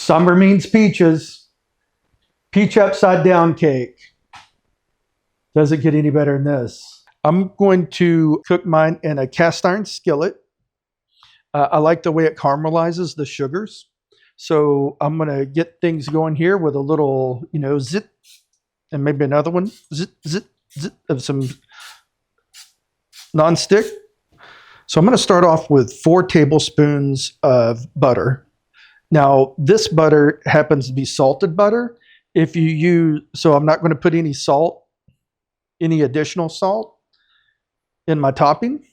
Summer means peaches. Peach upside down cake. Doesn't get any better than this. I'm going to cook mine in a cast iron skillet. I like the way it caramelizes the sugars. So I'm going to get things going here with a little, zit, and maybe another one, zit, zit, zit, of some non-stick. So I'm going to start off with 4 tablespoons of butter. Now, this butter happens to be salted butter. If you use, so I'm not going to put any salt, any additional salt in my topping.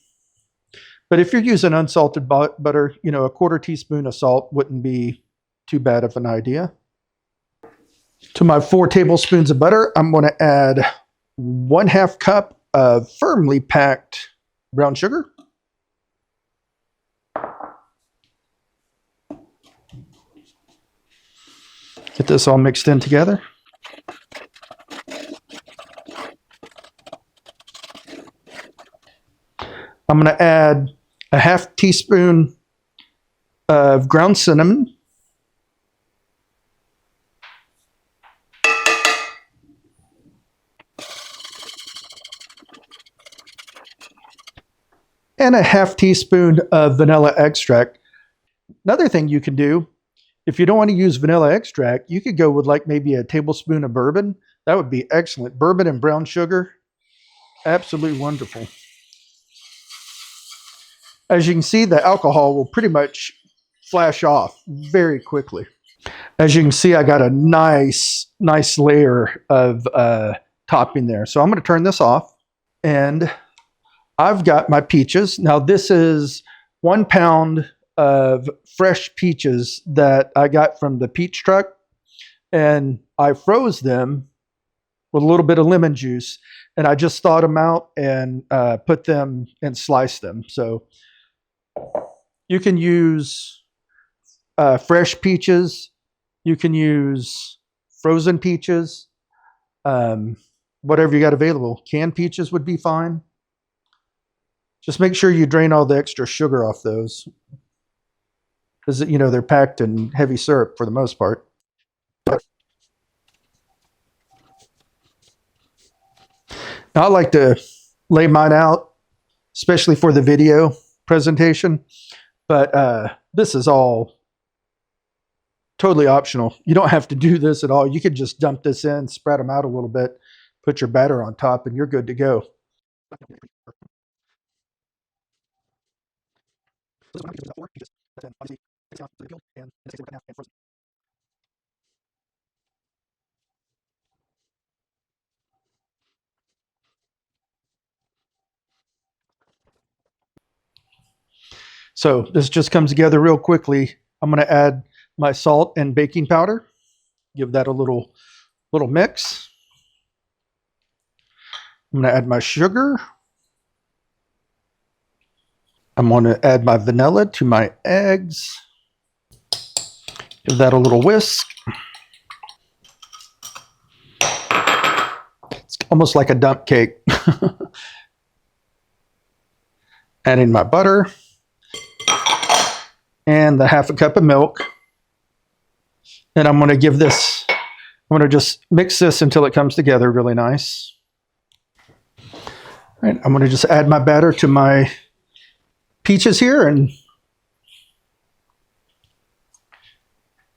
But if you're using unsalted butter, a 1/4 teaspoon of salt wouldn't be too bad of an idea. To my 4 tablespoons of butter, I'm going to add 1/2 cup of firmly packed brown sugar. Get this all mixed in together. I'm going to add a 1/2 teaspoon of ground cinnamon. And a 1/2 teaspoon of vanilla extract. Another thing you can do, if you don't want to use vanilla extract, you could go with like maybe a tablespoon of bourbon. That would be excellent. Bourbon and brown sugar, absolutely wonderful. As you can see, the alcohol will pretty much flash off very quickly. As you can see, I got a nice layer of topping there. So I'm going to turn this off, and I've got my peaches. Now this is 1 pound of fresh peaches that I got from the peach truck, and I froze them with a little bit of lemon juice, and I just thawed them out and put them and sliced them. So you can use fresh peaches, you can use frozen peaches, whatever you got available. Canned peaches would be fine. Just make sure you drain all the extra sugar off those, because they're packed in heavy syrup for the most part. Now, I like to lay mine out, especially for the video presentation, but this is all totally optional. You don't have to do this at all. You could just dump this in, spread them out a little bit, put your batter on top, and you're good to go. So this just comes together real quickly. I'm going to add my salt and baking powder. Give that a little mix. I'm going to add my sugar. I'm going to add my vanilla to my eggs. Give that a little whisk. It's almost like a dump cake. Adding my butter and the 1/2 cup of milk. And I'm going to give this, I'm going to just mix this until it comes together really nice. All right, I'm going to just add my batter to my peaches here, and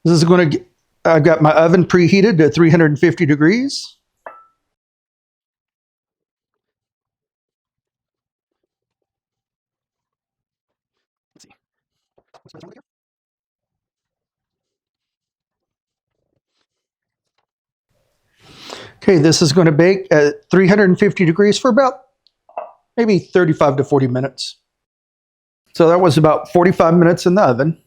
this is going to, I've got my oven preheated to 350 degrees. Let's see. Okay, this is going to bake at 350 degrees for about maybe 35 to 40 minutes. So that was about 45 minutes in the oven.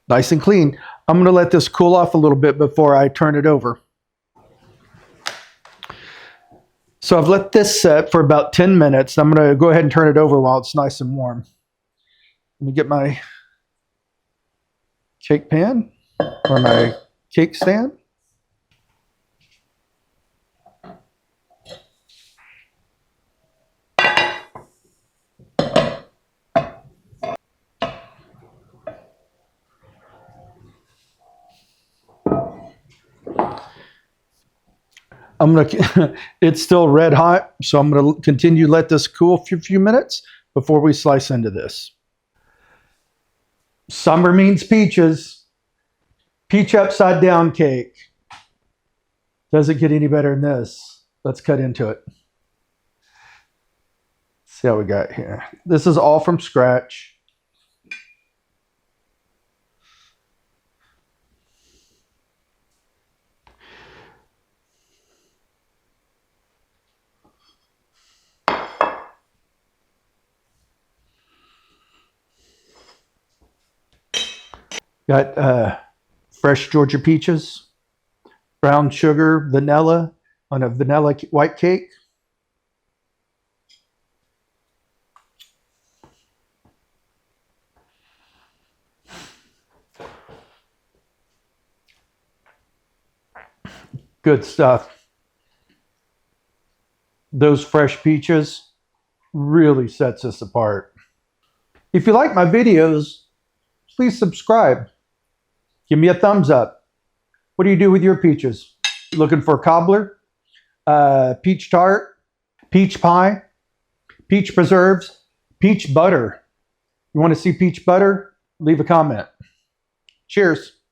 Nice and clean. I'm going to let this cool off a little bit before I turn it over. So I've let this set for about 10 minutes. I'm going to go ahead and turn it over while it's nice and warm. Let me get my cake pan or my cake stand. I'm gonna, it's still red hot, so I'm gonna continue let this cool for a few minutes before we slice into this. Summer means peaches. Peach upside down cake. Doesn't get any better than this. Let's cut into it. See how we got here. This is all from scratch. Got fresh Georgia peaches, brown sugar, vanilla on a vanilla white cake. Good stuff. Those fresh peaches really sets us apart. If you like my videos, please subscribe. Give me a thumbs up. What do you do with your peaches? Looking for cobbler, peach tart, peach pie, peach preserves, peach butter. You want to see peach butter? Leave a comment. Cheers.